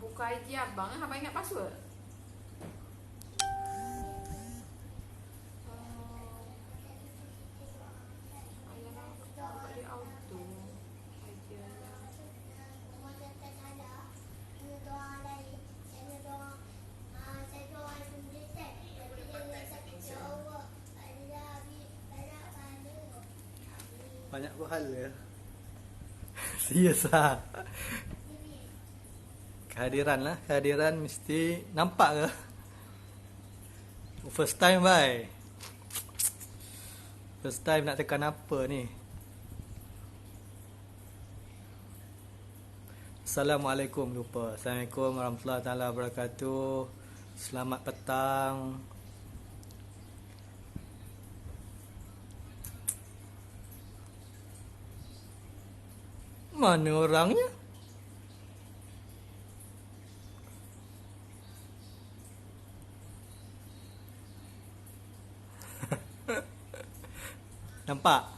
Buka IG abang, abang ingat password? Banyak pahala. Serius lah. Kehadiran mesti nampak ke? First time bye. First time nak tekan apa ni? Assalamualaikum lupa. Assalamualaikum warahmatullahi taala wabarakatuh. Selamat petang. Mana orangnya? Nampak?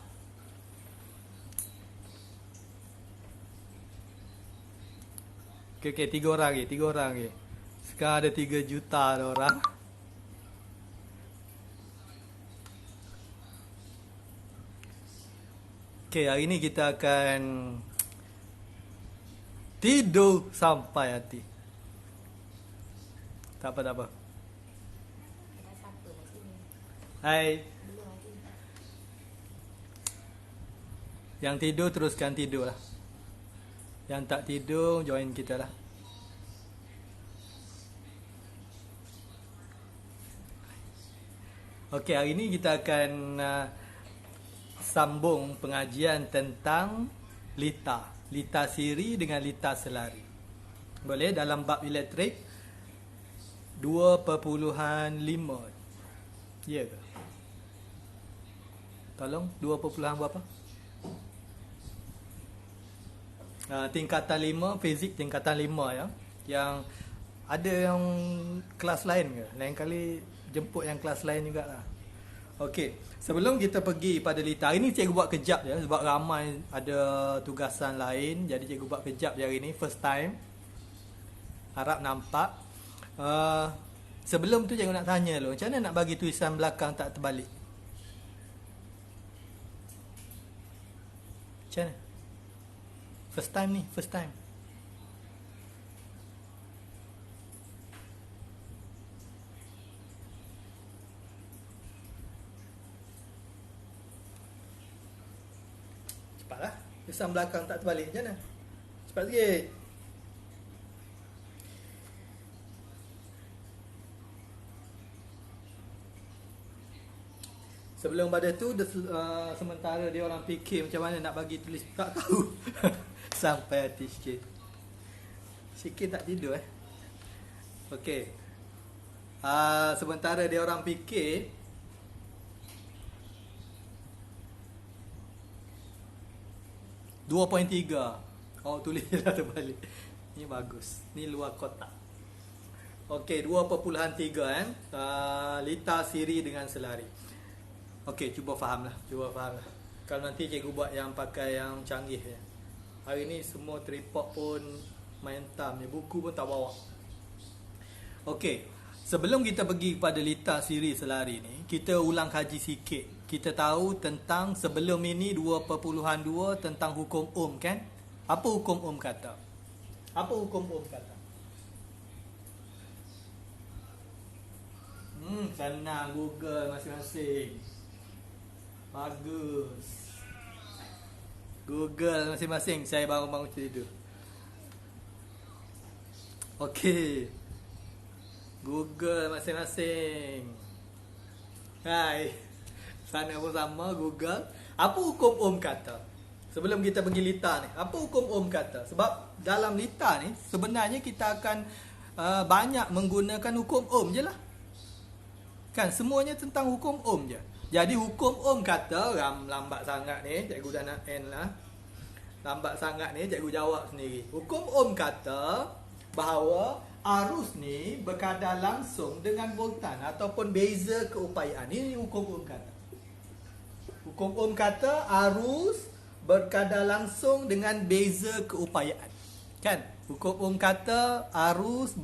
Okey, 3 orang lagi. Sekarang ada 3 juta orang. Okey, hari ni kita akan tidur sampai hati. Tak apa. Hai. Yang tidur teruskan tidur lah. Yang tak tidur join kita lah. Okey, hari ni kita akan sambung pengajian tentang lita siri dengan lita selari. Boleh dalam bab elektrik 2.5. Ya ke? Tolong 2. Berapa? Tingkatan 5, fizik tingkatan 5 ya. Yang ada yang kelas lain ke? Lain kali jemput yang kelas lain jugalah. Okey, sebelum kita pergi pada lita, hari ni cikgu buat kejap je sebab ramai ada tugasan lain. Jadi cikgu buat kejap je hari ni, first time. Harap nampak. Sebelum tu cikgu nak tanya dulu, macam mana nak bagi tulisan belakang tak terbalik? Macam mana? First time. Cepatlah. Tulisan belakang tak terbalik macam mana? Cepat sikit. Sebelum pada tu sementara dia orang fikir macam mana nak bagi tulis, tak tahu. Sampai hati sikit tak tidur Okey. Sementara dia orang fikir, .3. Tulis dah terbalik. Ni bagus. Ni luar kotak. Okey, 2.3 lita siri dengan selari. Okey, cuba fahamlah. Kalau nanti cikgu buat yang pakai yang canggih ya. Hari ni semua tripod pun main tam ni, buku pun tak bawa. Okey, sebelum kita pergi kepada lita siri selari ni, kita ulang kaji sikit. Kita tahu tentang sebelum ini 2.2 tentang hukum Ohm kan? Apa hukum Ohm kata? Senang, Google masing-masing. Bagus. Google masing-masing. Saya bangun tidur. Okey. Google masing-masing. Hai. Sana pun sama Google. Apa hukum Ohm kata? Sebelum kita pergi lita ni, apa hukum Ohm kata? Sebab dalam lita ni sebenarnya kita akan banyak menggunakan hukum Ohm je lah. Kan semuanya tentang hukum Ohm je. Jadi hukum Ohm kata, lambat sangat ni, cikgu dah nak end lah. lambat sangat ni, cikgu jawab sendiri. Hukum Ohm kata bahawa arus ni berkadar langsung dengan voltan ataupun beza keupayaan. Ini hukum Ohm kata. Hukum Ohm kata arus berkadar langsung dengan beza keupayaan. Kan? Hukum Ohm kata arus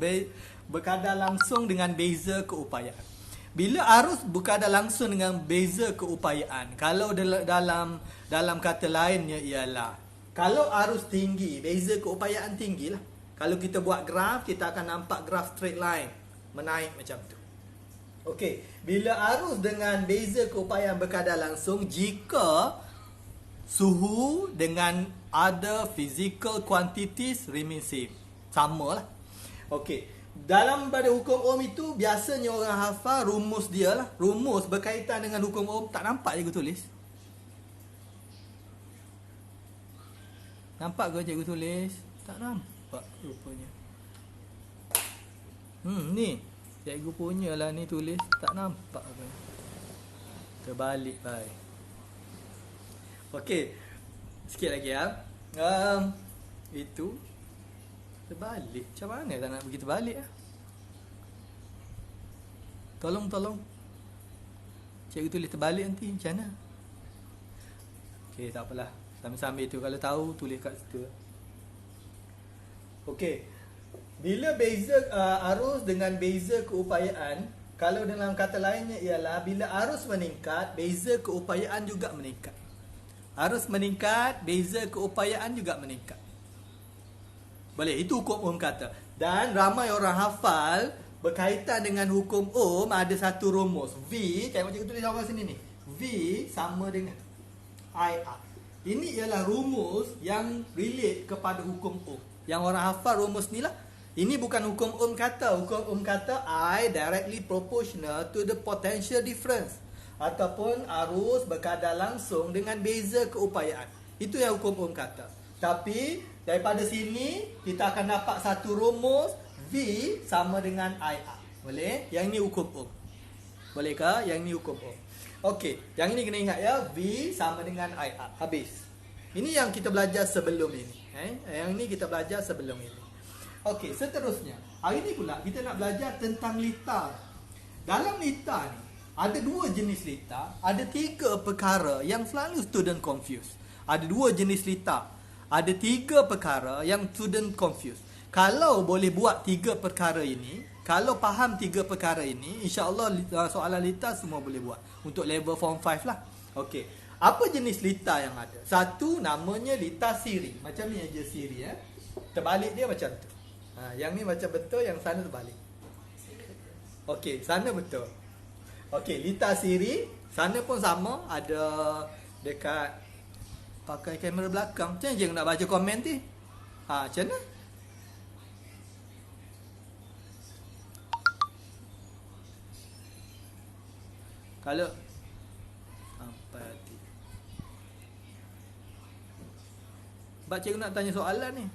berkadar langsung dengan beza keupayaan. Bila arus berkadar langsung dengan beza keupayaan, kalau dalam kata lainnya ialah kalau arus tinggi, beza keupayaan tinggi lah. Kalau kita buat graf, kita akan nampak graf straight line menaik macam tu. Okey, bila arus dengan beza keupayaan berkadar langsung, jika suhu dengan other physical quantities remain same, sama lah. Okey, dalam pada hukum Ohm itu biasanya orang hafal rumus dia lah. Rumus berkaitan dengan hukum Ohm. Tak nampak cikgu tulis? Nampak ke cikgu tulis? Tak nampak rupanya. Ni cikgu punya lah ni tulis. Tak nampak apa. Terbalik baik. Okey, sikit lagi ya. Itu terbalik. Macam mana tak nak pergi terbalik lah? Tolong. Cikgu tulis terbalik nanti. Macam mana? Okey, tak apalah. Sambil-sambil tu kalau tahu tulis kat situ. Okey. Bila beza arus dengan beza keupayaan, kalau dalam kata lainnya ialah bila arus meningkat, beza keupayaan juga meningkat. Arus meningkat, beza keupayaan juga meningkat. Boleh, itu hukum Ohm kata. Dan ramai orang hafal berkaitan dengan hukum Ohm ada satu rumus. V, tengok cikgu tulis awal sini ni. V sama dengan IR. Ini ialah rumus yang relate kepada hukum Ohm. Yang orang hafal rumus ni lah. Ini bukan hukum Ohm kata. Hukum Ohm kata I directly proportional to the potential difference. Ataupun arus berkadar langsung dengan beza keupayaan. Itu yang hukum Ohm kata. Tapi daripada sini kita akan dapat satu rumus V sama dengan IR. Boleh? Yang ini hukum Ohm. Bolehkah? Yang ini hukum Ohm. Okey, yang ini kena ingat ya, V sama dengan IR. Habis. Ini yang kita belajar sebelum ini. Yang ini kita belajar sebelum ini. Okey, seterusnya. Hari ini pula kita nak belajar tentang litar. Dalam litar ni, ada dua jenis litar. Ada tiga perkara yang selalu student confuse. Ada dua jenis litar. Ada tiga perkara yang student confuse. Kalau boleh buat tiga perkara ini, kalau faham tiga perkara ini, insya-Allah soalan litar semua boleh buat. Untuk level form 5 lah. Okey. Apa jenis litar yang ada? Satu namanya litar siri. Macam ni aja siri ya. Terbalik dia macam tu. Yang ni macam betul, yang sana terbalik. Okey, sana betul. Okey, litar siri, sana pun sama, ada dekat pakai kamera belakang. Macam je nak baca komen ni. Macam mana? Kalau sampai hati. Sebab cikgu nak tanya soalan ni.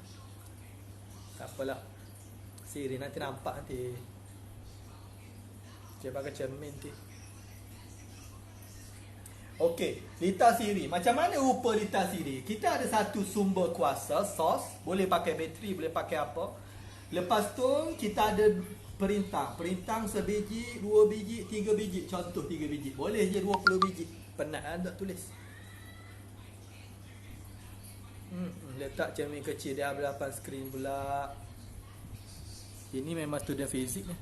Tak apalah. Siri nanti nampak nanti. Cikgu pakai cermin nanti. Okey, litar siri. Macam mana rupa litar siri? Kita ada satu sumber kuasa, source. Boleh pakai bateri, boleh pakai apa. Lepas tu kita ada perintang sebiji, 2 biji, 3 biji. Contoh 3 biji. Boleh je 20 biji. Penat tak tulis. Letak cermin kecil dia berapa skrin pula. Ini memang student fizik ni.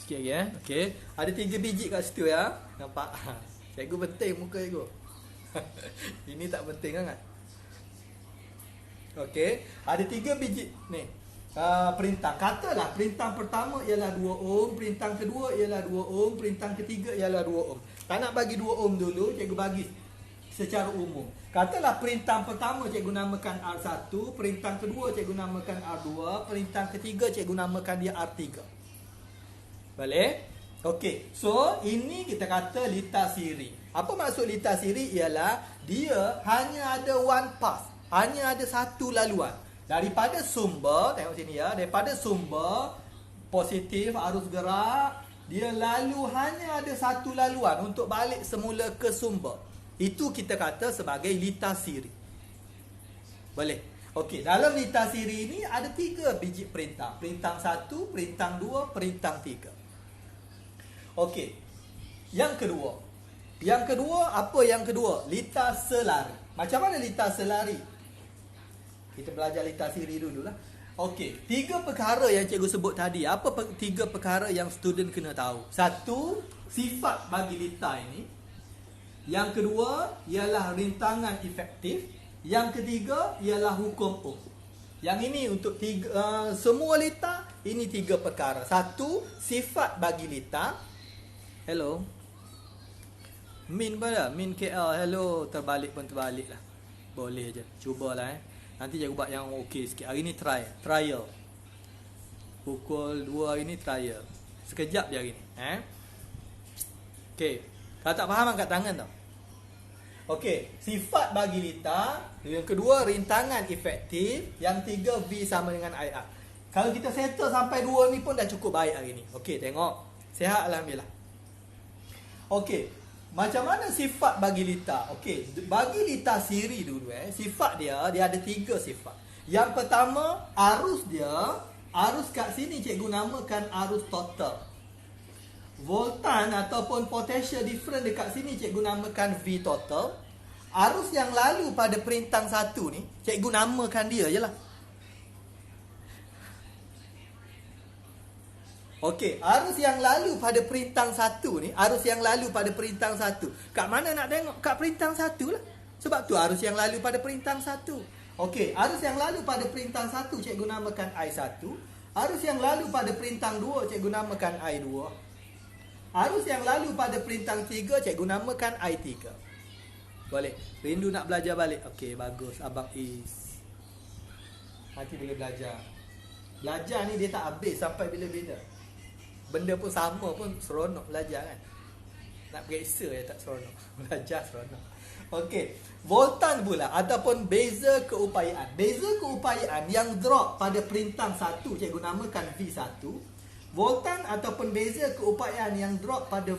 Sikit lagi Okey. Ada 3 biji kat situ ya. Nampak? Cikgu penting muka cikgu. Ini tak penting sangat. Okey. Ada 3 biji ni. Perintah. Katalah perintah pertama ialah 2 ohm, perintah kedua ialah 2 ohm, perintah ketiga ialah 2 ohm. Tak nak bagi 2 ohm dulu, cikgu bagi secara umum. Katalah perintah pertama cikgu namakan R1, perintah kedua cikgu namakan R2, perintah ketiga cikgu namakan dia R3. Boleh? Okey. So, ini kita kata litar siri. Apa maksud litar siri? Ialah dia hanya ada one path, hanya ada satu laluan. Daripada sumber, tengok sini ya, daripada sumber positif arus gerak, dia lalu hanya ada satu laluan untuk balik semula ke sumber. Itu kita kata sebagai litar siri. Boleh. Okey, dalam lita siri ni ada 3 biji perintang. Perintang 1, perintang 2, perintang 3. Okey. Yang kedua. Apa yang kedua? Lita selari. Macam mana lita selari? Kita belajar lita siri dululah. Okey, 3 perkara yang cikgu sebut tadi. Apa 3 perkara yang student kena tahu? 1, sifat bagi lita ini. Yang kedua ialah rintangan efektif. Yang ketiga ialah hukum Ohm. Yang ini untuk semua lita, ini 3 perkara. 1, sifat bagi lita. Hello. Min pada, Min KL. Hello, terbalik pun terbalik lah. Boleh je. Cubalah Nanti cikgu buat yang okey sikit. Hari ni trial. Pukul 2 hari ni trial. Sekejap je hari ni. Okey. Kalau tak faham angkat tangan tau. Okey, sifat bagi lita. Yang kedua, rintangan efektif. Yang tiga, V sama dengan IR. Kalau kita settle sampai 2 ni pun dah cukup baik hari ni. Okey, tengok. Sihat alhamdulillah. Okey, macam mana sifat bagi lita? Okey, bagi lita siri dulu sifat dia ada 3 sifat. Yang pertama, arus dia, arus kat sini cikgu namakan arus total. Voltan ataupun potential difference dekat sini cikgu namakan V total. Arus yang lalu pada perintang 1 ni cikgu namakan dia je lah. Okey, arus yang lalu pada perintang 1 ni, arus yang lalu pada perintang 1. Kat mana nak tengok? Kat perintang 1 lah. Sebab tu arus yang lalu pada perintang 1. Okey, arus yang lalu pada perintang 1 cikgu namakan I1. Arus yang lalu pada perintang 2 cikgu namakan I2. Arus yang lalu pada perintang 3 cikgu namakan I3. Boleh? Rindu nak belajar balik? Okey, bagus. Abang Is. Nanti boleh belajar. Belajar ni dia tak habis sampai bila-bila. Benda pun sama pun seronok belajar kan. Nak periksa je tak seronok. Belajar seronok. Okey, voltan pula ataupun beza keupayaan. Beza keupayaan yang drop pada perintang 1 cikgu namakan V1. Voltan ataupun beza keupayaan yang drop pada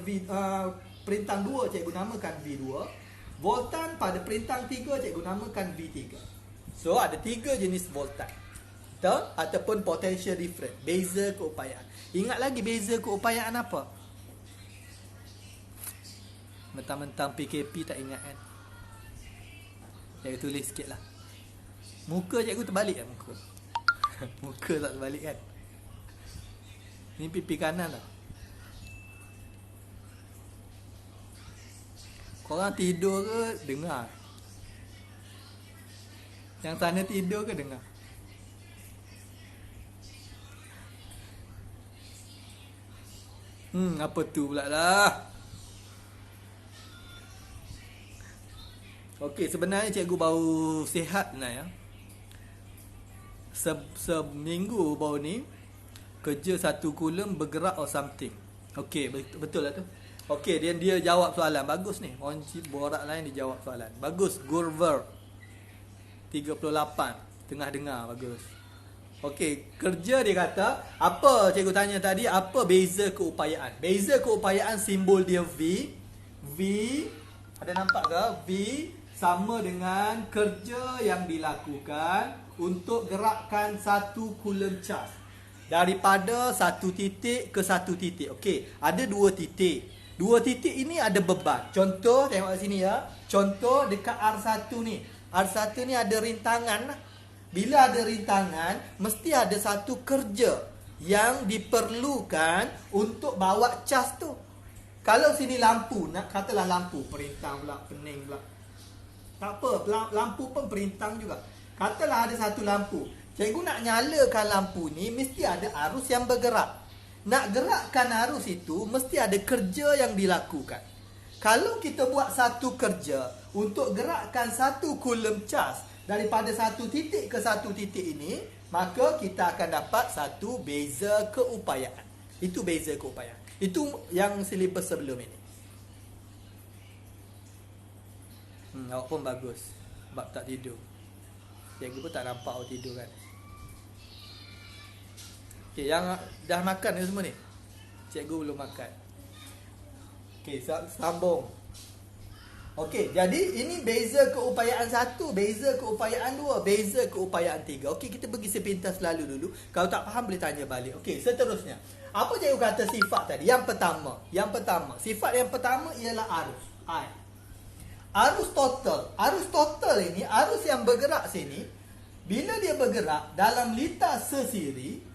perintang 2 cikgu namakan V2. Voltan pada perintang 3 cikgu namakan V3. So ada 3 jenis voltan. Ataupun potential difference, beza keupayaan. Ingat lagi beza keupayaan apa? Mentang-mentang PKP tak ingat kan? Cikgu tulis sikit lah. Muka cikgu terbalik kan muka? Muka tak terbalik kan? Ni pipi kanan tau. Korang tidur ke dengar? Yang sana tidur ke dengar? Apa tu pula lah. Okey, sebenarnya cikgu baru sihat ya. Seminggu baru ni kerja 1 kolom bergerak or something. Okey, betul lah tu. Okey, dia jawab soalan. Bagus ni. Orang borak lain dia jawab soalan. Bagus. Gurver 38. Tengah dengar. Bagus. Okey, kerja dia kata, apa cikgu tanya tadi, apa beza keupayaan? Beza keupayaan simbol dia V. V, ada nampak ke? V sama dengan kerja yang dilakukan untuk gerakkan 1 coulomb charge. Daripada 1 titik ke 1 titik. Okey, ada 2 titik. 2 titik ini ada beban. Contoh, tengok kat sini ya. Contoh dekat R1 ni. R1 ni ada rintangan lah. Bila ada rintangan, mesti ada satu kerja yang diperlukan untuk bawa cas tu. Kalau sini lampu, nak katalah lampu, perintang pula, pening pula. Tak apa, lampu pun perintang juga. Katalah ada satu lampu. Cikgu nak nyalakan lampu ni, mesti ada arus yang bergerak. Nak gerakkan arus itu, mesti ada kerja yang dilakukan. Kalau kita buat satu kerja untuk gerakkan 1 coulomb charge daripada 1 titik ke 1 titik ini, maka kita akan dapat satu beza keupayaan. Itu beza keupayaan. Itu yang silibus sebelum ini. Awak pun bagus. Sebab tak tidur. Cikgu pun tak nampak awak tidur kan. Okay, yang dah makan ni semua ni? Cikgu belum makan. Okay, sambung. Okey, jadi ini beza keupayaan 1, beza keupayaan 2, beza keupayaan 3. Okey, kita pergi sepintas lalu dulu. Kalau tak faham boleh tanya balik. Okey, seterusnya. Apa cikgu kata sifat tadi? Yang pertama, sifat yang pertama ialah arus. I. Arus total. Arus total ini, arus yang bergerak sini, bila dia bergerak dalam litar sesiri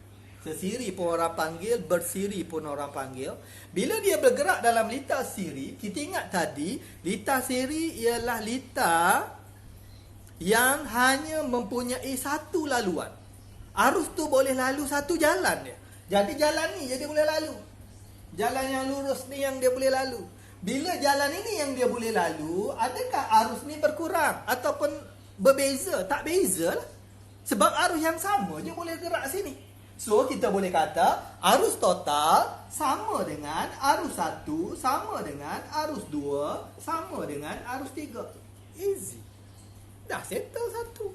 pun orang panggil, bersiri pun orang panggil. Bila dia bergerak dalam litar siri, kita ingat tadi, litar siri ialah litar yang hanya mempunyai satu laluan. Arus tu boleh lalu satu jalan dia. Jadi jalan ni je dia boleh lalu. Jalan yang lurus ni yang dia boleh lalu. Bila jalan ini yang dia boleh lalu, adakah arus ni berkurang ataupun berbeza? Tak beza lah. Sebab arus yang sama je boleh gerak sini. So, kita boleh kata arus total sama dengan arus 1, sama dengan arus 2, sama dengan arus 3. Easy. Dah settle satu.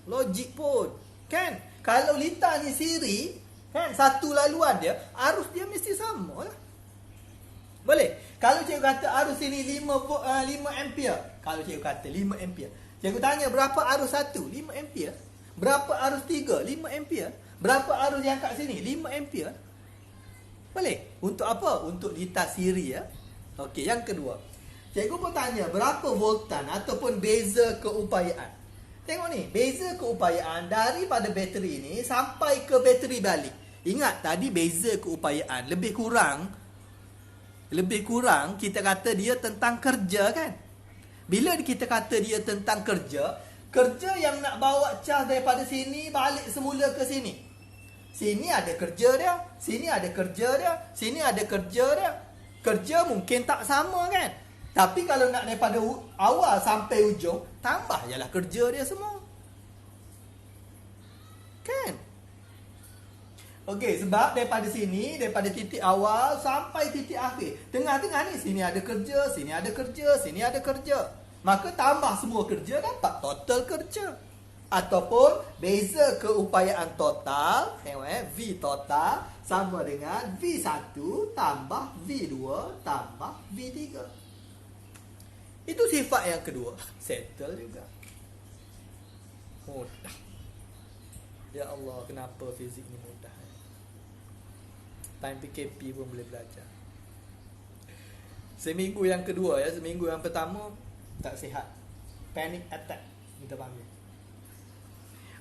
Logik pun. Kan? Kalau litar ni siri, kan, satu laluan dia, arus dia mesti sama lah. Boleh? Kalau cikgu kata arus ini 5 ampere. Kalau cikgu kata 5 ampere. Cikgu tanya berapa arus 1? 5 ampere. Berapa arus 3? 5 ampere. Berapa arus yang kat sini? 5 ampere. Boleh? Untuk apa? Untuk litar siri ya. Okey, yang kedua. Cikgu pun tanya berapa voltan ataupun beza keupayaan. Tengok ni, beza keupayaan daripada bateri ni sampai ke bateri balik. Ingat tadi beza keupayaan lebih kurang kita kata dia tentang kerja kan. Bila kita kata dia tentang kerja yang nak bawa cas daripada sini balik semula ke sini. Sini ada kerja dia, sini ada kerja dia, sini ada kerja dia. Kerja mungkin tak sama kan. Tapi kalau nak daripada awal sampai ujung, tambah je lah kerja dia semua. Kan? Okey, sebab daripada sini, daripada titik awal sampai titik akhir. Tengah-tengah ni, sini ada kerja, sini ada kerja, sini ada kerja. Maka tambah semua kerja, dapat total kerja. Ataupun beza keupayaan total, tengok V total sama dengan V1 tambah V2 tambah V3. Itu sifat yang kedua. Settle juga. Mudah. Ya Allah, kenapa fizik ni mudah? Time PKP pun boleh belajar. Seminggu yang kedua ya, seminggu yang pertama tak sihat. Panic attack kita panggil.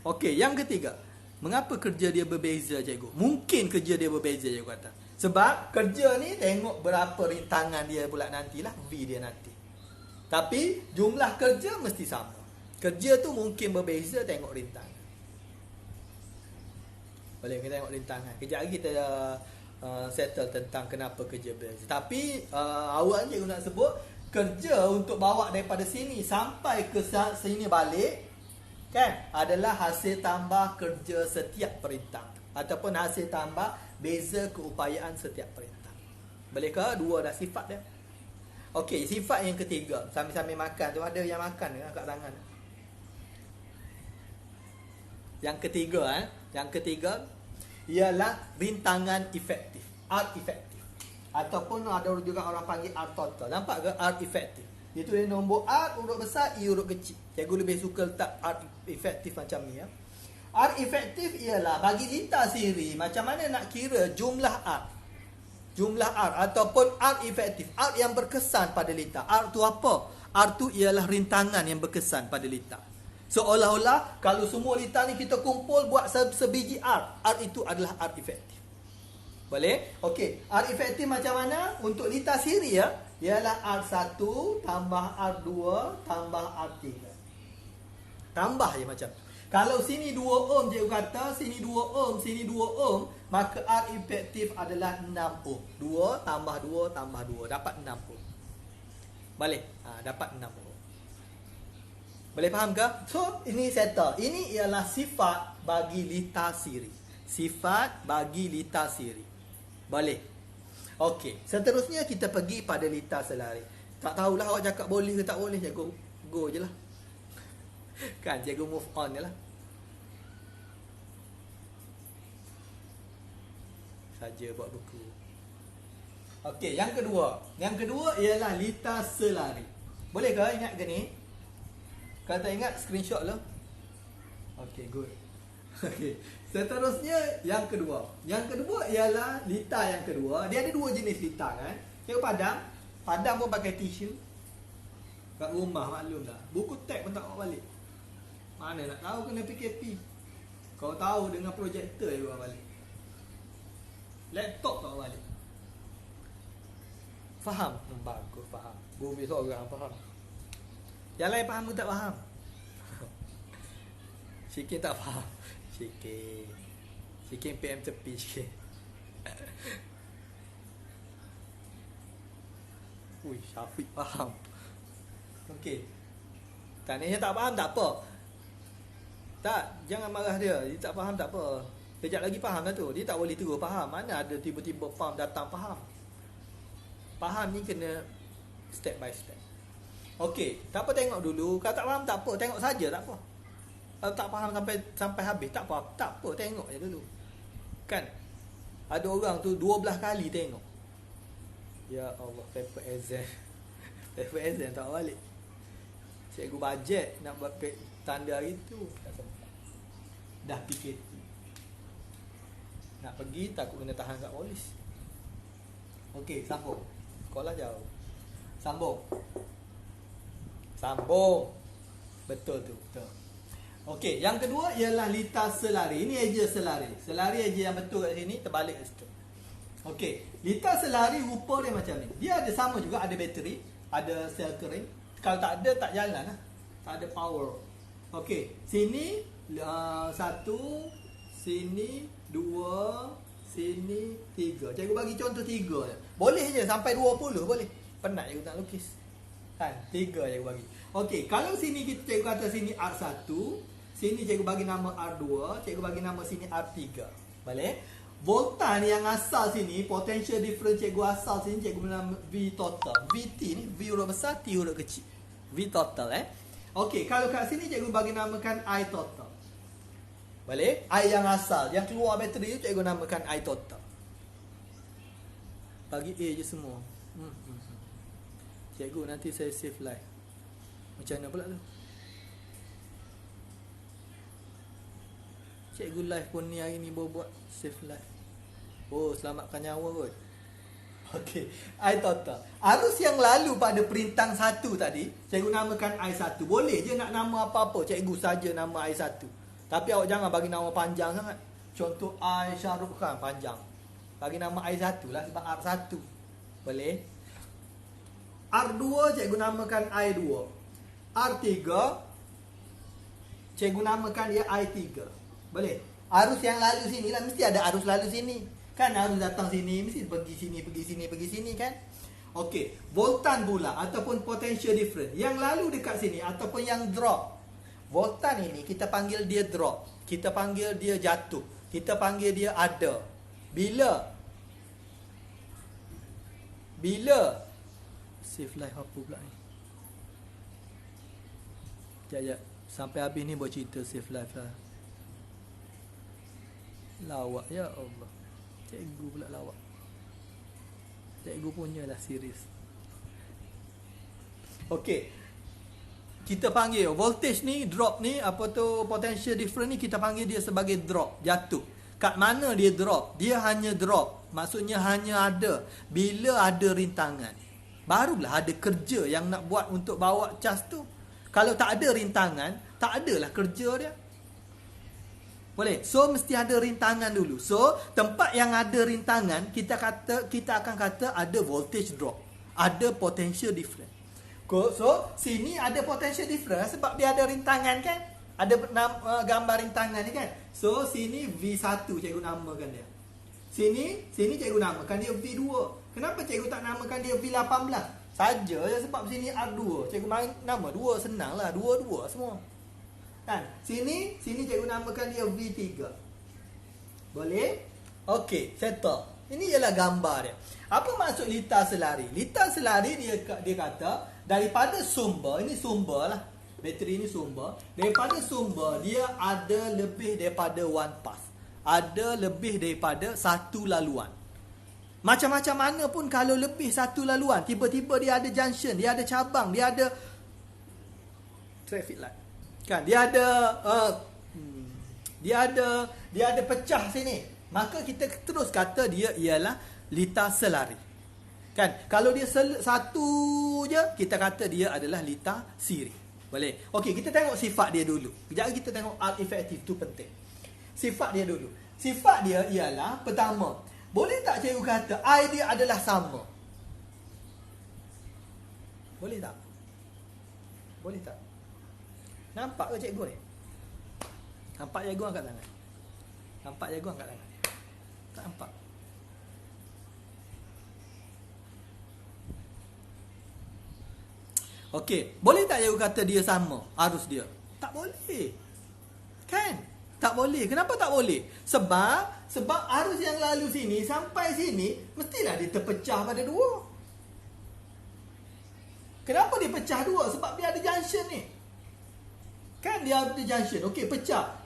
Okey, yang ketiga. Mengapa kerja dia berbeza cikgu? Mungkin kerja dia berbeza cikgu kata. Sebab kerja ni tengok berapa rintangan dia pula nantilah, V dia nanti. Tapi jumlah kerja mesti sama. Kerja tu mungkin berbeza, tengok rintangan. Boleh kita tengok rintangan. Kejap lagi kita settle tentang kenapa kerja berbeza. Tapi awal cikgu nak sebut, kerja untuk bawa daripada sini sampai ke sini balik, kan, adalah hasil tambah kerja setiap perintah ataupun hasil tambah beza keupayaan setiap perintah. Boleh ke? Dua dah sifat dia. Okey, sifat yang ketiga, sambil-sambil makan tu ada yang makan kat tangan. Yang ketiga ialah rintangan efektif, R efektif. Ataupun ada juga orang panggil R total. Nampak ke R efektif? Itu dia nombor R, huruf besar, I huruf kecil. Cikgu lebih suka letak R efektif macam ni ya. R efektif ialah bagi litar siri, macam mana nak kira jumlah R. Jumlah R ataupun R efektif. R yang berkesan pada litar. R tu apa? R tu ialah rintangan yang berkesan pada litar. Seolah-olah kalau semua litar ni kita kumpul buat sebiji R. R itu adalah R efektif. Boleh? Okey. R efektif macam mana? Untuk litar siri ya, ialah R1 tambah R2 tambah R3. Tambah je macam tu. Kalau sini 2 ohm cikgu kata, sini 2 ohm, sini 2 ohm, maka R efektif adalah 6 ohm. 2 tambah 2 tambah 2 dapat 6 ohm. Boleh? Dapat 6 ohm. Boleh faham ke? So, ini settle. Ini ialah sifat bagi litar siri. Sifat bagi litar siri. Boleh? Okey. Seterusnya kita pergi pada litar selari. Tak tahulah awak cakap boleh ke tak boleh. Cikgu go je lah. Kan cikgu move on je lah. Saja buat buku. Okey, yang kedua. Yang kedua ialah litar selari. Boleh ke ingat ke ni? Kalau tak ingat, screenshot lah. Okay, good. Okay. Seterusnya, yang kedua. Yang kedua ialah litar yang kedua. Dia ada dua jenis litar kan. Cikgu Padang. Padang pun pakai tisu. Kat rumah maklum dah. Buku tag pun tak bawa balik. Mana nak tahu kena PKP. Kau tahu dengan projektor je bawa balik. Laptop tak bawa balik. Faham? Bagus, faham. Bumi seorang faham. Yang lain faham ke tak faham? Sikit tak faham. Sikit PM tepi sikit. Ui, Syafiq faham. Okey. Tanya tak faham tak apa. Tak, jangan marah dia. Dia tak faham tak apa. Kejap lagi faham lah tu. Dia tak boleh terus faham. Mana ada tiba-tiba faham datang faham. Faham ni kena step by step. Okey, tak apa tengok dulu. Kalau tak faham tak apa, tengok saja tak apa. Kalau tak faham sampai habis tak apa, tengok je dulu. Kan? Ada orang tu 12 kali tengok. Ya Allah, paper exam. Paper exam tak balik. Cikgu bajet nak buat tanda hari tu tak sempat. Dah PKP. Nak pergi takut kena tahan kat polis. Okey, sambung. Sekolah jauh. Sambung. Betul tu, betul. Okey, yang kedua ialah litar selari. Ini eja selari. Selari eja yang betul kat sini, terbalik kat situ. Okey, litar selari rupa dia macam ni. Dia ada sama juga, ada bateri, ada sel kering. Kalau tak ada, tak jalan lah. Tak ada power. Okey, sini satu, sini dua, sini tiga. Cikgu bagi contoh tiga je. Boleh je sampai 20 boleh. Penat cikgu tak lukis. Kan? 3 cikgu bagi. Okey, kalau sini kita cikgu kata sini R1, sini cikgu bagi nama R2, cikgu bagi nama sini R3. Boleh? Voltan yang asal sini, potential difference cikgu asal sini cikgu nama V total. VT ni V huruf besar, T huruf kecil. V total Okey, kalau kat sini cikgu bagi namakan I total. Boleh? I yang asal, yang keluar bateri tu cikgu namakan I total. Bagi A je semua. Cikgu nanti saya save live. Macam mana pula tu? Cikgu live pun ni hari ni baru buat save live. Oh, selamatkan nyawa kot. Okey, I total. Arus yang lalu pada perintang 1 tadi, cikgu namakan I1. Boleh je nak nama apa-apa, cikgu saja nama I1. Tapi awak jangan bagi nama panjang sangat. Contoh I Syahrukh Khan panjang. Bagi nama I1 lah sebab R1. Boleh? R2 cikgu namakan I2. R3 cikgu namakan dia I3. Boleh? Arus yang lalu sini lah, mesti ada arus lalu sini. Kan arus datang sini, mesti pergi sini kan? Okey, voltan pula ataupun potential difference. Yang lalu dekat sini ataupun yang drop. Voltan ini kita panggil dia drop. Kita panggil dia jatuh. Kita panggil dia ada. Bila save live apa pula ni? Sekejap. Sampai habis ni buat cerita save live lah. Lawak ya Allah. Cikgu pula lawak. Cikgu punyalah serius. Okey. Kita panggil voltage ni, drop ni, apa tu potential difference ni kita panggil dia sebagai drop, jatuh. Kat mana dia drop? Dia hanya drop. Maksudnya hanya ada bila ada rintangan. Barulah ada kerja yang nak buat untuk bawa cas tu. Kalau tak ada rintangan, tak adalah kerja dia. Boleh? So mesti ada rintangan dulu. So tempat yang ada rintangan, kita akan kata ada voltage drop, ada potential difference. So sini ada potential difference sebab dia ada rintangan kan? Ada gambar rintangan ni kan? So sini V1 cikgu namakan dia. Sini cikgu namakan dia V2. Kenapa cikgu tak namakan dia V18? Saja je sebab sini R2. Cikgu main nama 2 senang lah. 2 semua. Kan? Sini cikgu namakan dia V3. Boleh? Okey, settle. Ini ialah gambar dia. Apa maksud litar selari? Litar selari dia kata daripada sumber, ini sumber lah. Bateri ini sumber. Daripada sumber dia ada lebih daripada one path. Ada lebih daripada satu laluan. Macam-macam mana pun kalau lebih satu laluan, tiba-tiba dia ada junction, dia ada cabang, dia ada traffic light. Kan? Dia ada pecah sini. Maka kita terus kata dia ialah lita selari. Kan? Kalau dia satu je, kita kata dia adalah lita siri. Boleh? Okey, kita tengok sifat dia dulu. Kejap kita tengok art efektif tu penting. Sifat dia dulu. Sifat dia ialah pertama, boleh tak cikgu kata I dia adalah sama? Boleh tak? Boleh tak? Nampak ke cikgu ni? Nampak cikgu angkat tangan? Nampak cikgu angkat tangan? Tak nampak? Okey, boleh tak cikgu kata dia sama arus dia? Tak boleh. Kan? Tak boleh. Kenapa tak boleh? Sebab arus yang lalu sini sampai sini mestilah dia terpecah pada dua. Kenapa dia pecah dua? Sebab dia ada junction ni. Kan dia ada junction. Okey, pecah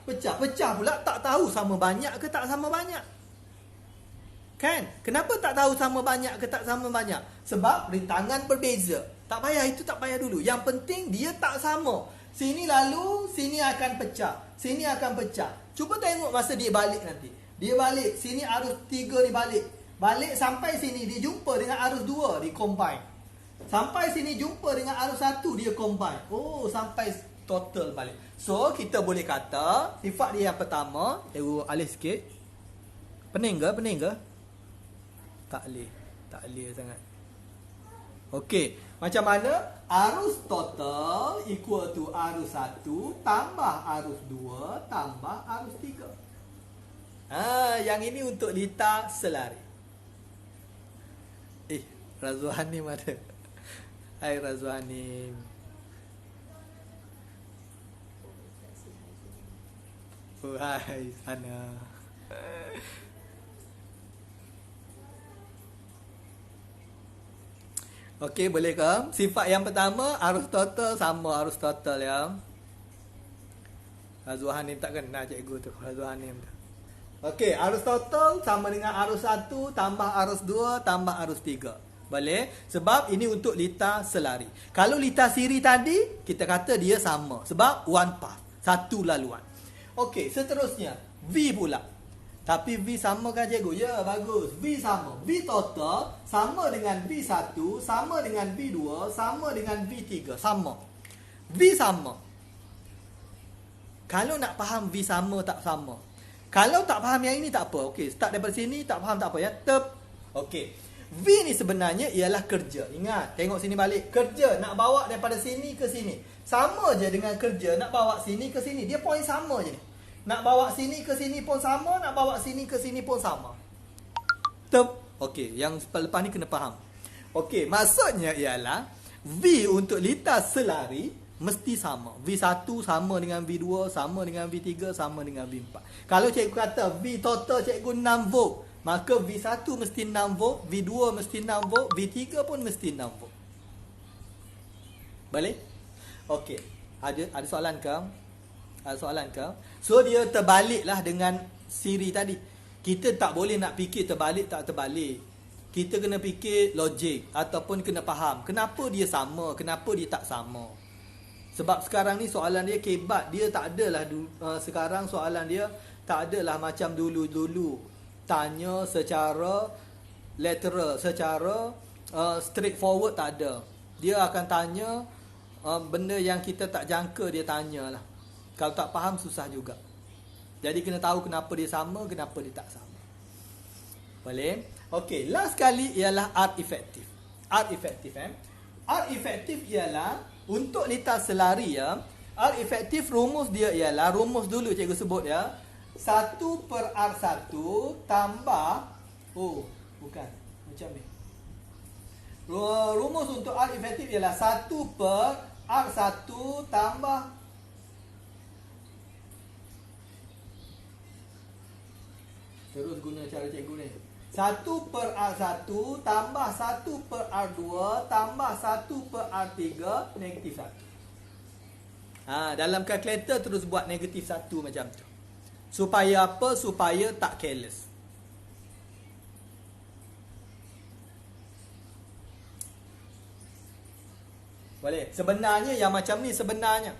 pula tak tahu sama banyak ke tak sama banyak. Kan? Kenapa tak tahu sama banyak ke tak sama banyak? Sebab rintangan berbeza. Tak payah, itu tak payah dulu. Yang penting dia tak sama. Sini lalu, sini akan pecah. Sini akan pecah. Cuba tengok masa dia balik nanti. Dia balik, sini arus 3 ni balik. Balik sampai sini, dia jumpa dengan arus 2, dia combine. Sampai sini jumpa dengan arus 1, dia combine. Oh, sampai total balik. So, kita boleh kata, sifat dia yang pertama, cikgu alih sikit. Pening ke? Tak alih sangat. Okey, macam mana? Arus total equal to arus 1 tambah arus 2 tambah arus 3. Yang ini untuk lita selari. Razwani mana? Hai Razwani. Oh, hai sana. Okey, boleh ke? Sifat yang pertama, arus total sama arus total ya. Razwan ni tak kena cikgu tu. Razwan ni. Okey, arus total sama dengan arus 1 tambah arus 2 tambah arus 3. Boleh? Sebab ini untuk lita selari. Kalau lita siri tadi, kita kata dia sama. Sebab one path. Satu laluan. Okey, seterusnya. V pula. Tapi V sama kan cikgu? Ya, bagus. V sama. V total sama dengan V1, sama dengan V2, sama dengan V3. Sama. V sama. Kalau nak faham V sama tak sama. Kalau tak faham yang ini tak apa. Okey, start daripada sini tak faham tak apa ya. Okey. V ni sebenarnya ialah kerja. Ingat, tengok sini balik. Kerja nak bawa daripada sini ke sini. Sama je dengan kerja nak bawa sini ke sini. Dia point sama je ni. Nak bawa sini ke sini pun sama, nak bawa sini ke sini pun sama. Okey, yang lepas ni kena faham. Okey, maksudnya ialah V untuk lita selari mesti sama. V1 sama dengan V2, sama dengan V3, sama dengan V4. Kalau cikgu kata V total cikgu 6 volt, maka V1 mesti 6 volt, V2 mesti 6 volt, V3 pun mesti 6 volt. Boleh? Okey. Ada soalan ke? Ada soalan ke? So dia terbaliklah dengan siri tadi. Kita tak boleh nak fikir terbalik tak terbalik. Kita kena fikir logik ataupun kena faham kenapa dia sama, kenapa dia tak sama. Sebab sekarang ni soalan dia kebat. Dia tak adalah sekarang soalan dia tak adalah macam dulu-dulu. Tanya secara lateral, secara straightforward tak ada. Dia akan tanya benda yang kita tak jangka dia tanyalah. Kalau tak faham susah juga. Jadi kena tahu kenapa dia sama, kenapa dia tak sama. Boleh? Okey, last kali ialah art efektif. Art efektif Art efektif ialah untuk lita selari ya. Art efektif rumus dia ialah, rumus dulu cikgu sebut ya. 1/R1 tambah bukan macam ni. Rumus untuk art efektif ialah 1/R1 tambah terus guna cara cikgu ni. 1/R1 tambah 1/R2 tambah 1/R3 negatif 1. Dalam kalkulator terus buat negatif 1 macam tu. Supaya apa? Supaya tak careless. Boleh. Sebenarnya yang macam ni sebenarnya.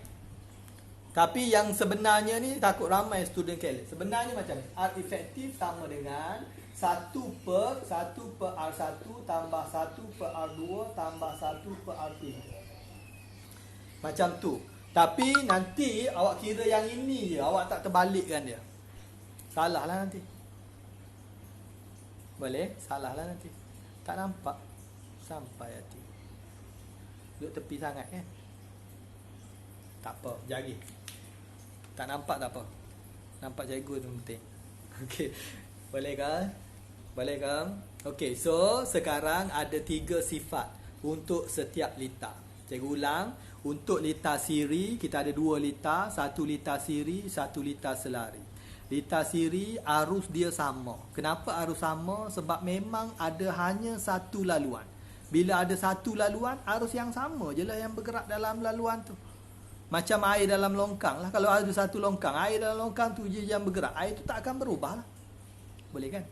Tapi yang sebenarnya ni takut ramai student careless. Sebenarnya macam ni. R efektif sama dengan 1 per R1 tambah 1 per R2 tambah 1 per R3. Macam tu. Tapi nanti awak kira yang ini je. Awak tak terbalikkan dia. Salah lah nanti. Boleh? Salah lah nanti. Tak nampak. Sampai hati. Duduk tepi sangat kan? Tak apa. Jari. Tak nampak tak apa. Nampak cikgu tu penting. Okey. Boleh kan? Boleh kan? Okey. So, sekarang ada 3 sifat untuk setiap lita. Cikgu ulang. Untuk lita siri, kita ada 2 lita. 1 lita siri, 1 lita selari. Lita siri, arus dia sama. Kenapa arus sama? Sebab memang ada hanya satu laluan. Bila ada satu laluan, arus yang sama je lah yang bergerak dalam laluan tu. Macam air dalam longkang lah. Kalau ada satu longkang, air dalam longkang tu je yang bergerak. Air tu tak akan berubah lah. Boleh kan?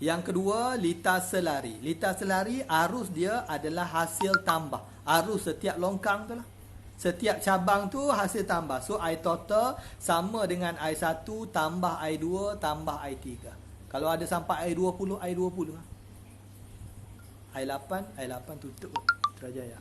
Yang kedua, lita selari. Lita selari, arus dia adalah hasil tambah. Arus setiap longkang tu lah. Setiap cabang tu hasil tambah. So, air total sama dengan air 1 tambah air 2 tambah air 3. Kalau ada sampai air 20, air 20 lah. Air 8 tutup Putrajaya.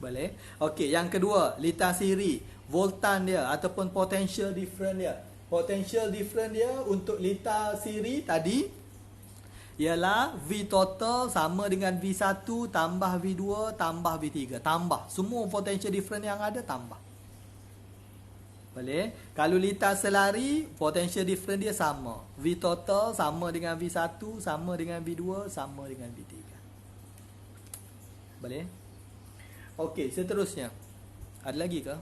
Boleh? Okey, yang kedua, lita siri. Voltan dia ataupun potential difference dia. Potential difference dia untuk lita siri tadi ialah V total sama dengan V1 tambah V2 tambah V3. Tambah. Semua potential difference yang ada tambah. Boleh? Kalau lita selari, potential difference dia sama. V total sama dengan V1, sama dengan V2, sama dengan V3. Boleh? Okey, seterusnya. Ada lagi ke?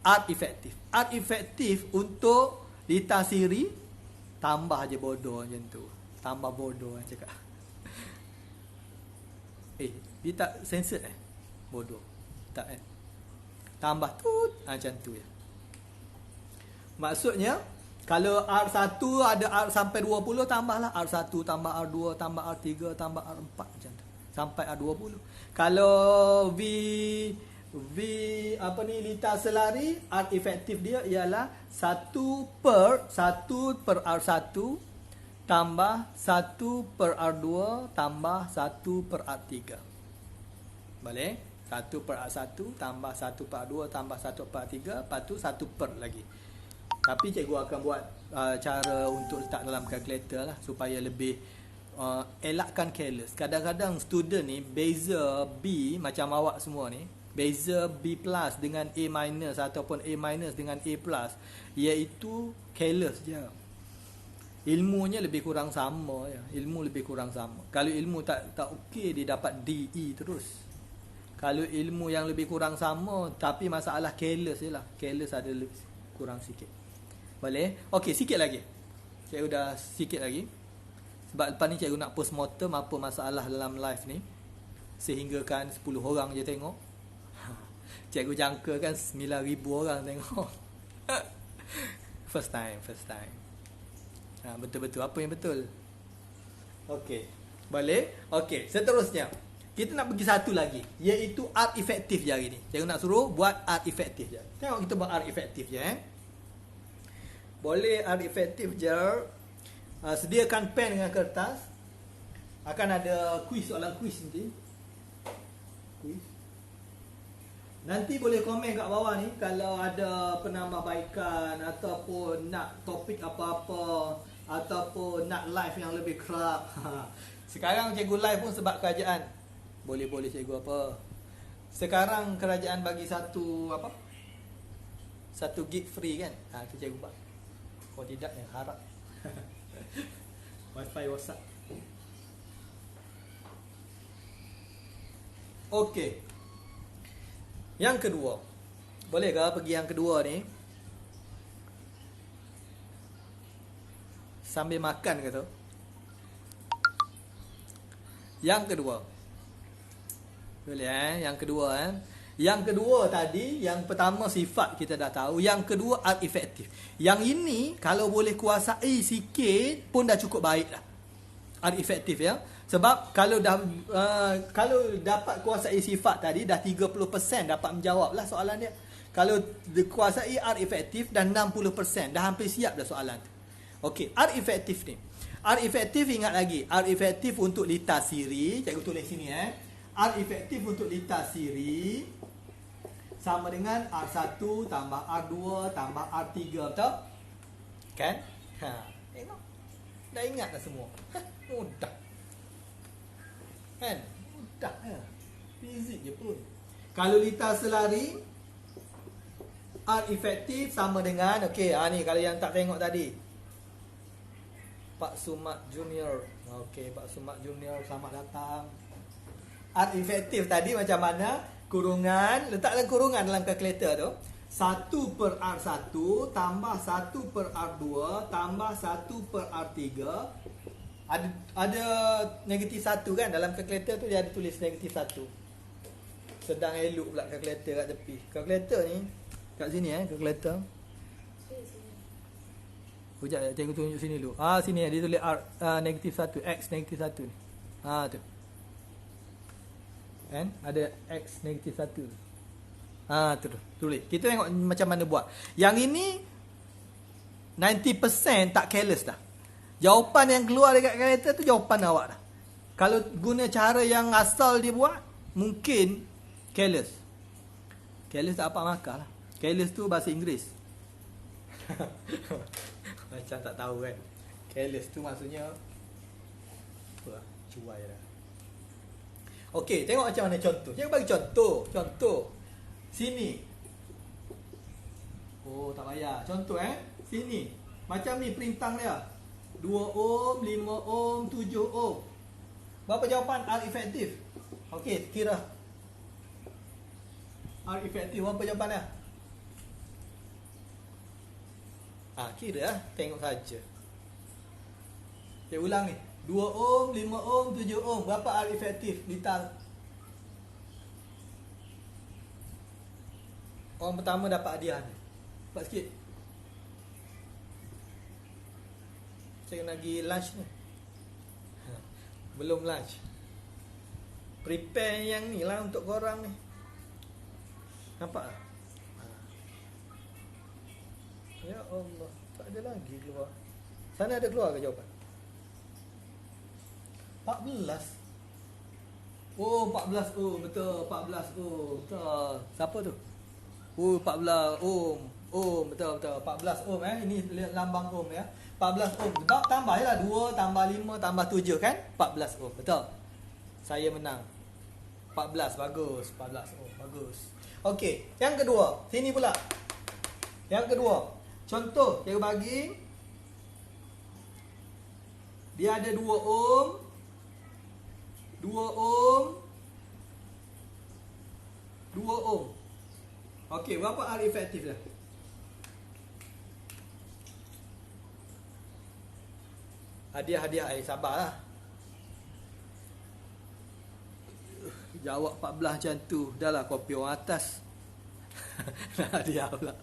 Art efektif. Art efektif untuk lita siri, tambah je bodoh macam tu. Tambah bodoh cakap. Dia tak censored bodoh. Tak tambah tut macam tu ya. Maksudnya kalau R1 ada R sampai 20, tambahlah R1 tambah R2 tambah R3 tambah R4 macam tu. Sampai R20. Kalau lita selari, art efektif dia ialah 1 per R1 tambah 1 per R2 tambah 1 per R3. Boleh? 1 per R1 tambah 1 per R2 tambah 1 per R3. Lepas tu 1 per lagi. Tapi cikgu akan buat cara untuk letak dalam kalkulator lah. Supaya lebih elakkan careless. Kadang-kadang student ni beza B macam awak semua ni. Beza B plus dengan A minus ataupun A minus dengan A plus. Iaitu careless je. Ilmunya lebih kurang sama ya. Ilmu lebih kurang sama. Kalau ilmu tak okey, dia dapat D, E terus. Kalau ilmu yang lebih kurang sama tapi masalah careless je lah. Careless ada lebih kurang sikit. Boleh? Okey, sikit lagi. Cikgu dah sikit lagi. Sebab lepas ni cikgu nak postmortem apa masalah dalam live ni. Sehingga kan 10 orang je tengok. Cikgu jangka kan 9,000 orang tengok. First time. Betul-betul. Apa yang betul? Okey. Boleh? Okey. Seterusnya. Kita nak pergi satu lagi. Iaitu art efektif je hari ni. Cikgu nak suruh buat art efektif je. Tengok kita buat art efektif je. Boleh art efektif je. Sediakan pen dengan kertas. Akan ada soalan kuis nanti. Kuis. Nanti boleh komen kat bawah ni kalau ada penambahbaikan ataupun nak topik apa-apa ataupun nak live yang lebih kerap. Sekarang cikgu live pun sebab kerajaan. Boleh cikgu apa. Sekarang kerajaan bagi satu gig free kan. Tu cikgu buat. Kalau tidak yang harap. Wifi WhatsApp. Okey. Yang kedua. Boleh ke pergi yang kedua ni? Sambil makan ke tu? Yang kedua. Boleh Yang kedua Yang kedua tadi, yang pertama sifat kita dah tahu. Yang kedua art efektif. Yang ini kalau boleh kuasai sikit pun dah cukup baik dah. R efektif ya. Sebab kalau kalau dapat kuasai sifat tadi dah 30% dapat menjawab lah soalan dia. Kalau dikuasai R efektif dan 60% dah hampir siap dah soalan tu. Okey, R efektif ni. R efektif ingat lagi. R efektif untuk litar siri, cikgu tulis sini R efektif untuk litar siri sama dengan R1 tambah R2 tambah R3, betul? Kan? Tengok. Dah ingat dah semua. Mudah. Kan? Mudah ya. Fizik je pun. Kalau litar selari, R efektif sama dengan, okey, ni kalau yang tak tengok tadi. Pak Sumat Junior. Okey, Pak Sumat Junior, selamat datang. R efektif tadi macam mana? Kurungan, letaklah kurungan dalam kalkulator tu. 1 per R1 tambah 1 per R2 tambah 1 per R3. Ada negatif 1 kan dalam kalkulator tu, dia ada tulis negatif 1. Sedang elok pula kalkulator kat tepi. Kalkulator ni kat sini kalkulator. Sekejap cikgu tunjuk sini dulu. Sini dia tulis R negatif 1, X negatif 1 ni. Tu. Kan? Ada X negatif 1. Tu tulis. Kita tengok macam mana buat. Yang ini 90% tak careless dah. Jawapan yang keluar dekat kalkulator tu jawapan awak dah. Kalau guna cara yang asal dia buat, mungkin careless. Careless tak apa markah lah. Careless tu bahasa Inggeris. Macam tak tahu kan. Careless tu maksudnya apa? Cuai dah. Okey, tengok macam mana contoh. Saya bagi contoh. Contoh. Sini. Oh, tak payah. Contoh sini. Macam ni perintang dia. 2 ohm, 5 ohm, 7 ohm. Berapa jawapan R efektif? Okey, kira. R efektif berapa jawapan dia? Kira tengok saja. Saya ulang ni. 2 ohm, 5 ohm, 7 ohm. Berapa R efektif litar? Orang pertama dapat hadiah ni. Cepat sikit. Saya kena pergi lunch ni. Belum lunch. Prepare yang ni lah untuk korang ni. Nampak tak? Ya Allah. Tak ada lagi keluar. Sana ada keluar ke jawapan? 14. Oh, 14 ohm. Betul, 14 ohm. Betul. Siapa tu? Oh, 14 ohm. Ohm, betul. 14 ohm Ini lambang ohm 14 ohm. Sebab tambah je lah. 2 tambah 5 tambah 7 kan? 14 ohm. Betul. Saya menang. 14. Bagus. 14 ohm. Bagus. Okey. Yang kedua. Sini pula. Yang kedua. Contoh. Saya bagi. Dia ada 2 ohm. 2 ohm. 2 ohm. Okey, berapa R efektif dah? Hadiah, sabarlah. Jawab 14 macam tu. Dah lah kopi orang atas. Hadiah pula.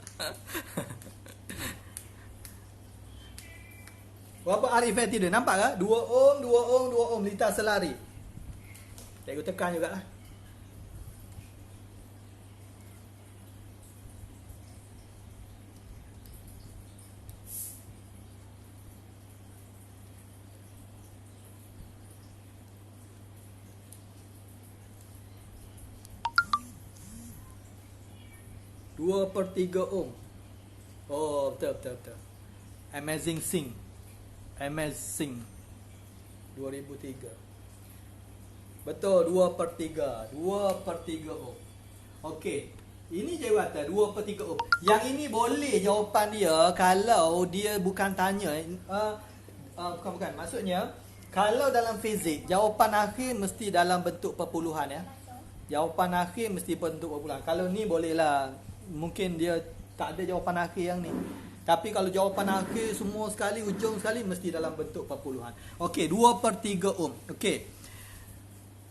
Berapa R efektif dia? Nampak tak? 2 ohm, 2 ohm, 2 ohm litar selari. Cikgu tekan jugalah. Dua per 3 ohm. Oh, betul. Amazing Sing. 2003. Betul, 2 per 3. 2 per 3 ohm. Okey. Ini je kata 2 per 3 ohm. Yang ini boleh jawapan dia kalau dia bukan tanya. Bukan. Maksudnya, kalau dalam fizik, jawapan akhir mesti dalam bentuk perpuluhan Jawapan akhir mesti bentuk perpuluhan. Kalau ni bolehlah. Mungkin dia tak ada jawapan akhir yang ni. Tapi kalau jawapan akhir semua sekali, ujung sekali, mesti dalam bentuk perpuluhan. Okey, 2 per 3 ohm. Okey.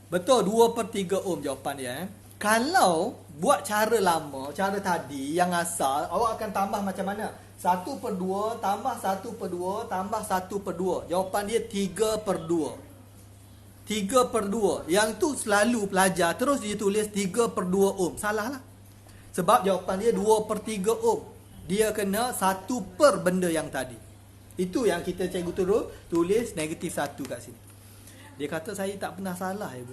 Betul, 2 per 3 ohm jawapan dia. Kalau buat cara lama, cara tadi yang asal, awak akan tambah macam mana? 1/2 tambah 1/2 tambah 1/2. Jawapan dia 3/2. 3/2. Yang tu selalu pelajar terus dia tulis 3/2 ohm. Salah lah. Sebab jawapan dia 2/3 ohm. Dia kena 1 per benda yang tadi. Itu yang kita cikgu turun tulis -1 kat sini. Dia kata saya tak pernah salah ibu.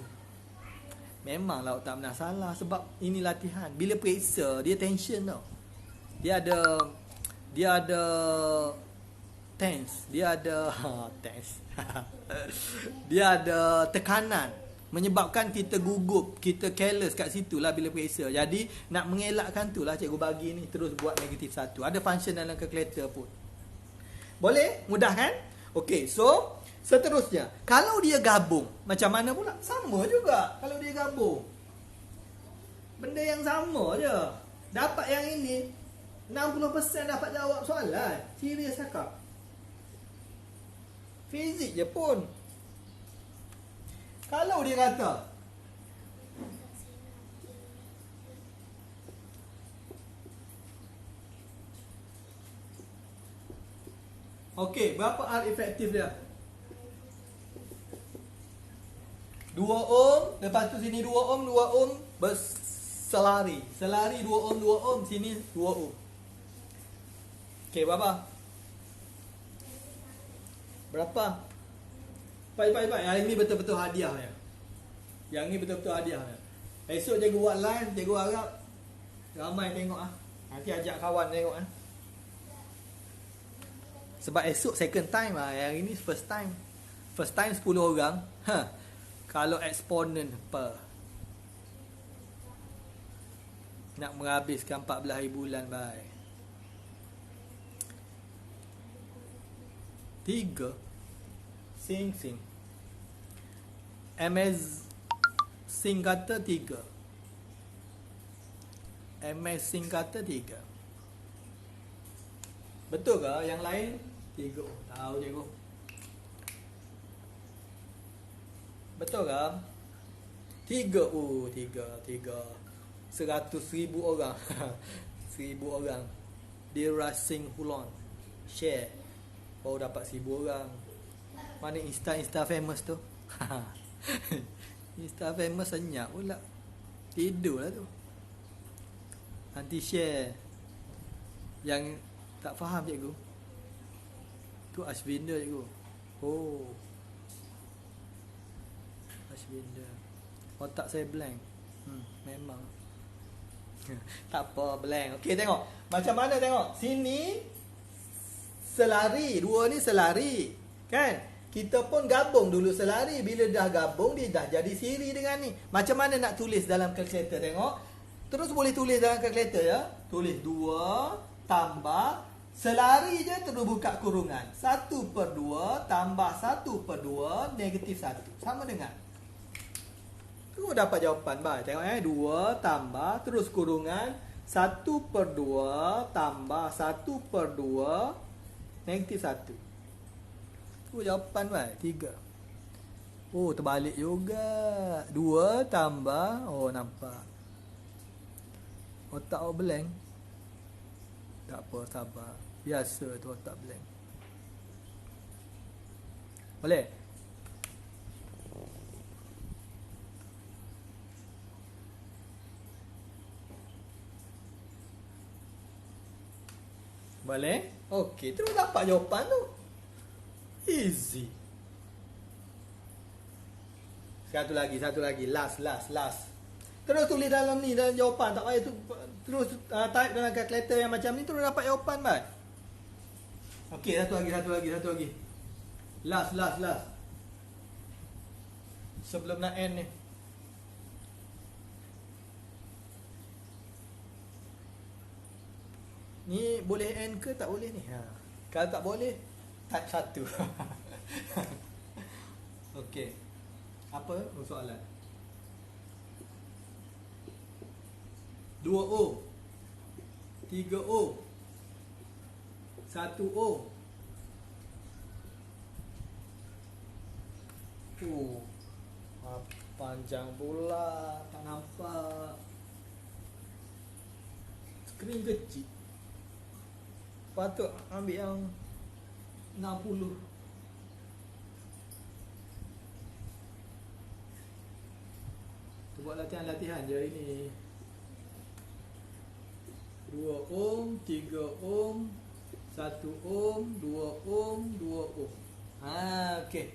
Memanglah tak pernah salah sebab ini latihan. Bila periksa dia tension tau. Dia ada tense, dia ada tense. Dia ada tekanan menyebabkan kita gugup, kita careless kat situ lah bila periksa. Jadi nak mengelakkan tu lah cikgu bagi ni terus buat -1. Ada function dalam calculator pun. Boleh? Mudah kan? Okey, so seterusnya, kalau dia gabung, macam mana pula? Sama juga kalau dia gabung. Benda yang sama je. Dapat yang ini 60% dapat jawab soalan. Serius cakap. Fizik je pun. Kalau dia kata okey, berapa R efektif dia? 2 ohm, lepas tu sini 2 ohm, 2 ohm berselari. Selari 2 ohm, 2 ohm, sini 2 ohm. Okey, berapa? Berapa? Baik. Yang ini betul-betul hadiah ya. Yang ni betul-betul hadiah ya. Esok cikgu buat live, cikgu harap ramai tengok ah. Nanti ajak kawan tengok ah. Sebab esok second time lah. Yang ini first time. First time 10 orang. Kalau exponent per nak menghabiskan 14 hari bulan bye. 3 sing MS sing kata 3. MS sing kata 3. Betul ke yang lain? 3. Tahu cikgu. Betul ke? 3. 3. 100,000 orang. 1,000 orang. Dia sing hulon. Share. Baru dapat 1,000 orang. Mana Insta famous tu? Insta famous senyap pula. Tidur lah tu. Nanti share. Yang tak faham cikgu. Tu Ashwinda cikgu. Oh. Ashwinda. Otak saya blank. Memang. Tak apa, blank. Okey, tengok. Macam mana tengok? Sini selari. Dua ni selari. Kan? Kita pun gabung dulu selari. Bila dah gabung, dia dah jadi siri dengan ni. Macam mana nak tulis dalam calculator? Tengok. Terus boleh tulis dalam calculator ya. Tulis 2 tambah selari je terus buka kurungan. 1/2 tambah 1/2 -1. Sama dengan. Terus dapat jawapan. Baik, tengok 2 tambah terus kurungan 1/2 tambah 1/2 -1. Tu jawapan baik. 3. Oh, terbalik juga. 2 tambah. Oh, nampak. Otak blank. Tak apa, sabar. Biasa tu otak blank. Boleh? Boleh? Okey, terus dapat jawapan tu. Easy. Satu lagi. Last. Terus tulis dalam ni, dalam jawapan. Tak payah tu. Terus type dalam calculator yang macam ni, terus dapat jawapan, baik. Okey, satu lagi. Last. Sebelum nak end ni. Ni boleh end ke tak boleh ni? Kalau tak boleh, type 1. Okey. Apa soalan? 2O 3O 1O. Panjang pula. Tak nampak. Skrin kecil. Patut ambil yang 60. Tu buat latihan je hari ni. 2 ohm, 3 ohm, 1 ohm, 2 ohm, 2 ohm. Okey.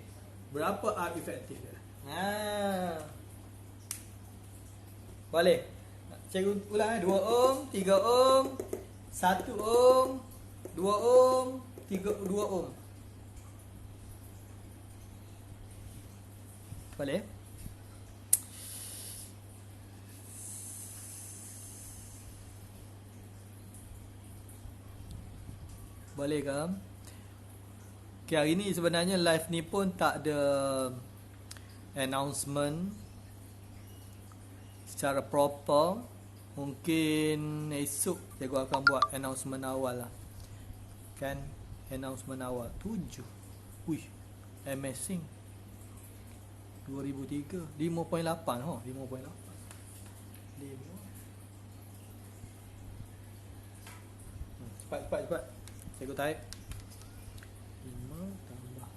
Berapa R efektif dia? Boleh. Cikgu ulang 2 ohm, 3 ohm, 1 ohm, 2 ohm, 2 ohm. Boleh? Boleh ke? Okay, hari ni sebenarnya live ni pun tak ada announcement secara proper. Mungkin esok cikgu akan buat announcement awal lah. Kan? Announcement awal 7. Wih, amazing. 2003 5.8 5.8 cepat cikgu type 5 tambah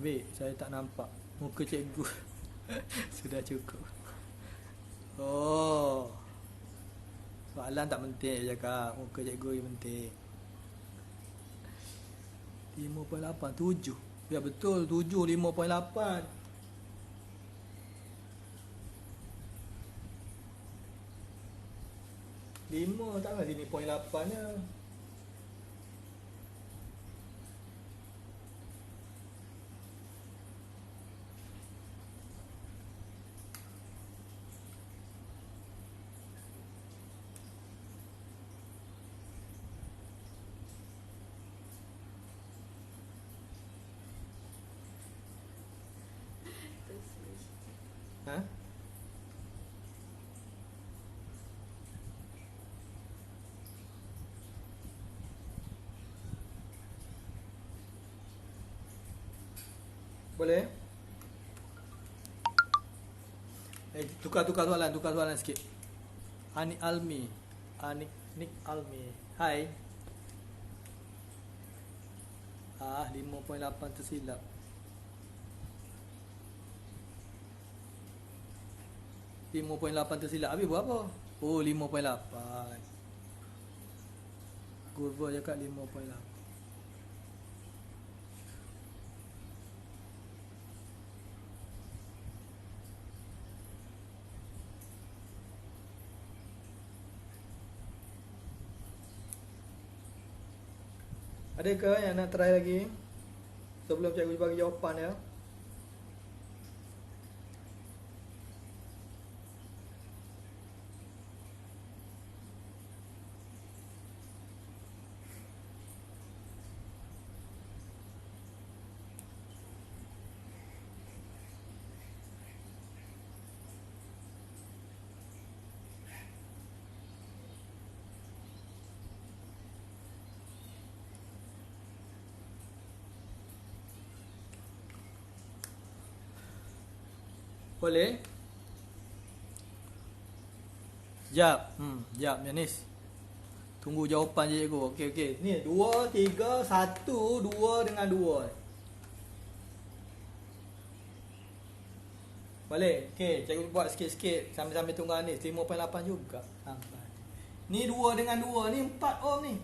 wait, saya tak nampak muka cikgu. Sudah cukup. Oh, soalan tak penting je kak. Muka cikgu yang penting. 5.8 7. Ya betul 7 5.8. 5 takkan sini 0.8 nya. Ha? Boleh? Tukar soalan sikit. Anik Almi. Nik Almi. Hai. 5.8 tersilap. Habis berapa? Oh, 5.8. Kurva cakap 5.8. Adakah yang nak try lagi? Sebelum cikgu bagi jawapan ya. Boleh? Jap. Jap Yanis. Tunggu jawapan je cikgu. Okey. Ni 2 3 1 2 dengan 2. Boleh? Okey, cikgu buat sikit-sikit sambil-sambil tunggu Anis. 5.8 juga. Ni 2 dengan 2 ni 4 ohm ni.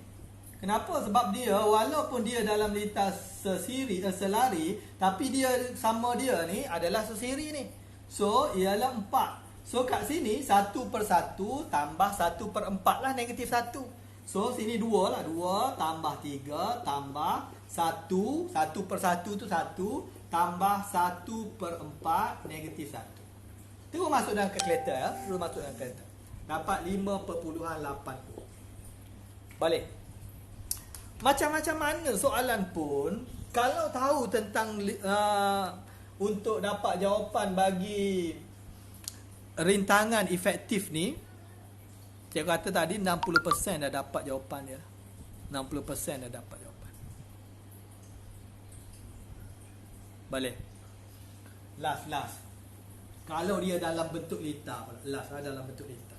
Kenapa? Sebab dia walaupun dia dalam lintas selari, tapi dia sama dia ni adalah sesiri ni. So, ialah 4. So, kat sini 1/1 tambah 1/4 lah negatif 1. So, sini 2 lah. 2 tambah 3 tambah 1. 1/1 tu 1. Tambah 1/4 negatif 1. Terus masuk dalam kalkulator ya. Dapat 5.8. Balik. Macam-macam mana soalan pun, kalau tahu tentang untuk dapat jawapan bagi rintangan efektif ni, Cikgu kata tadi 60% dah dapat jawapan dia. 60% dah dapat jawapan. Balik. Last. Kalau dia dalam bentuk lita pula. Last dalam bentuk lita.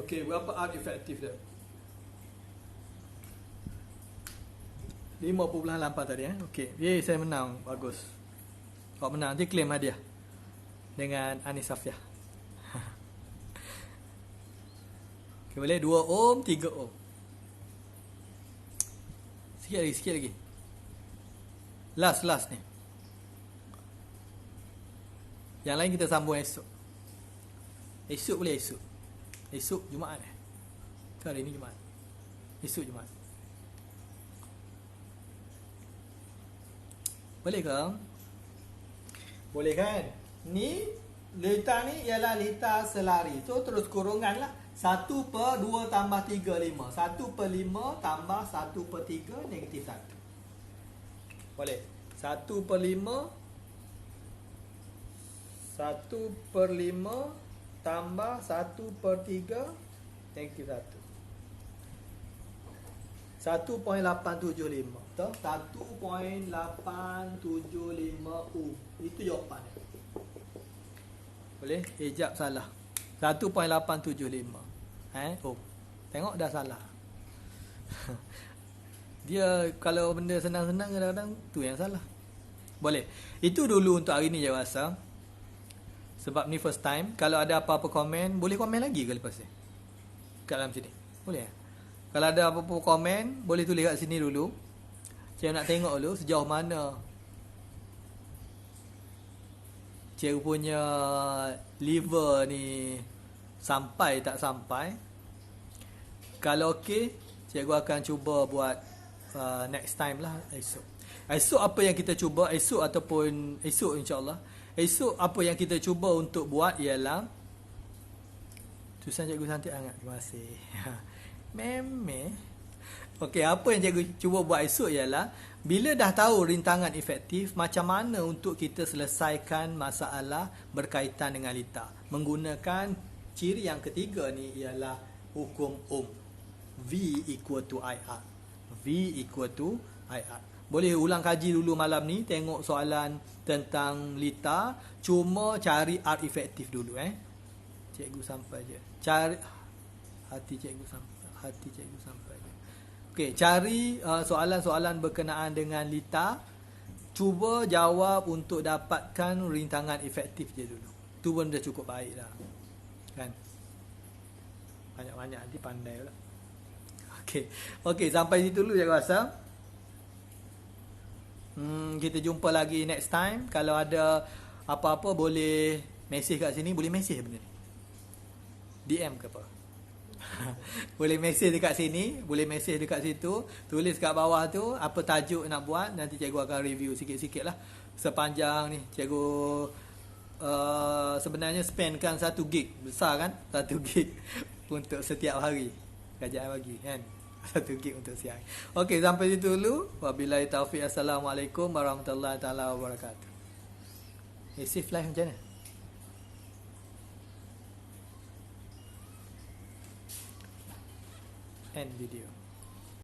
Okey, berapa art efektif dia? 5.8 tadi Okey. Ye, saya menang. Bagus. Kau menang, nanti claim hadiah dengan Anis Safiah. Okey, boleh 2 ohm, 3 ohm. Sikit lagi. Last ni. Yang lain kita sambung esok. Esok boleh esok. Esok Jumaat ke hari ni Jumaat? Esok Jumaat. Boleh ke? Boleh kan? Ni lita ni ialah lita selari. So terus kurungan lah. 1/2 tambah 3, 5. 1/5 tambah 1/3 negatif 1. Boleh. 1/5 tambah 1/3 negatif 1. 1.875. Betul? 1.875 U. Itu jawapannya. Boleh? Ejab salah. 1.875. Oh. Tengok dah salah. Dia kalau benda senang-senang kadang-kadang tu yang salah. Boleh. Itu dulu untuk hari ni je rasa. Sebab ni first time. Kalau ada apa-apa komen, boleh komen lagi ke lepas ni? Kat dalam sini. Boleh? Kalau ada apa-apa komen, boleh tulis kat sini dulu. Cikgu nak tengok dulu sejauh mana cikgu punya liver ni sampai tak sampai. Kalau okey, cikgu akan cuba buat next time lah esok. Esok apa yang kita cuba, esok ataupun esok insyaAllah. Esok apa yang kita cuba untuk buat ialah tulisan cikgu cantik sangat. Terima kasih. Meme. Okey, apa yang cikgu cuba buat esok ialah bila dah tahu rintangan efektif, macam mana untuk kita selesaikan masalah berkaitan dengan lita. Menggunakan ciri yang ketiga ni ialah hukum Ohm. V equal to IR. V equal to IR. Boleh ulang kaji dulu malam ni, tengok soalan tentang lita, cuma cari R efektif dulu Cikgu sampai je. Cari hati cikgu sampai je. Okey, cari soalan-soalan berkenaan dengan lita, cuba jawab untuk dapatkan rintangan efektif je dulu. Tu pun dah cukup baik dah. Kan? Banyak-banyak nanti pandai pula. Okey, sampai situ dulu saya rasa. Kita jumpa lagi next time. Kalau ada apa-apa boleh mesej kat sini. Boleh mesej benda ni? DM ke apa? Boleh mesej dekat sini, boleh mesej dekat situ, tulis kat bawah tu apa tajuk nak buat, nanti cikgu akan review sikit-sikit lah. Sepanjang ni cikgu sebenarnya spendkan 1 gig, besar kan? 1 gig untuk setiap hari kerajaan bagi kan, 1 gig untuk setiap hari. Okey, sampai situ dulu. Wabillahi taufiq. Assalamualaikum warahmatullahi taala wabarakatuh. Save live macam mana? End video.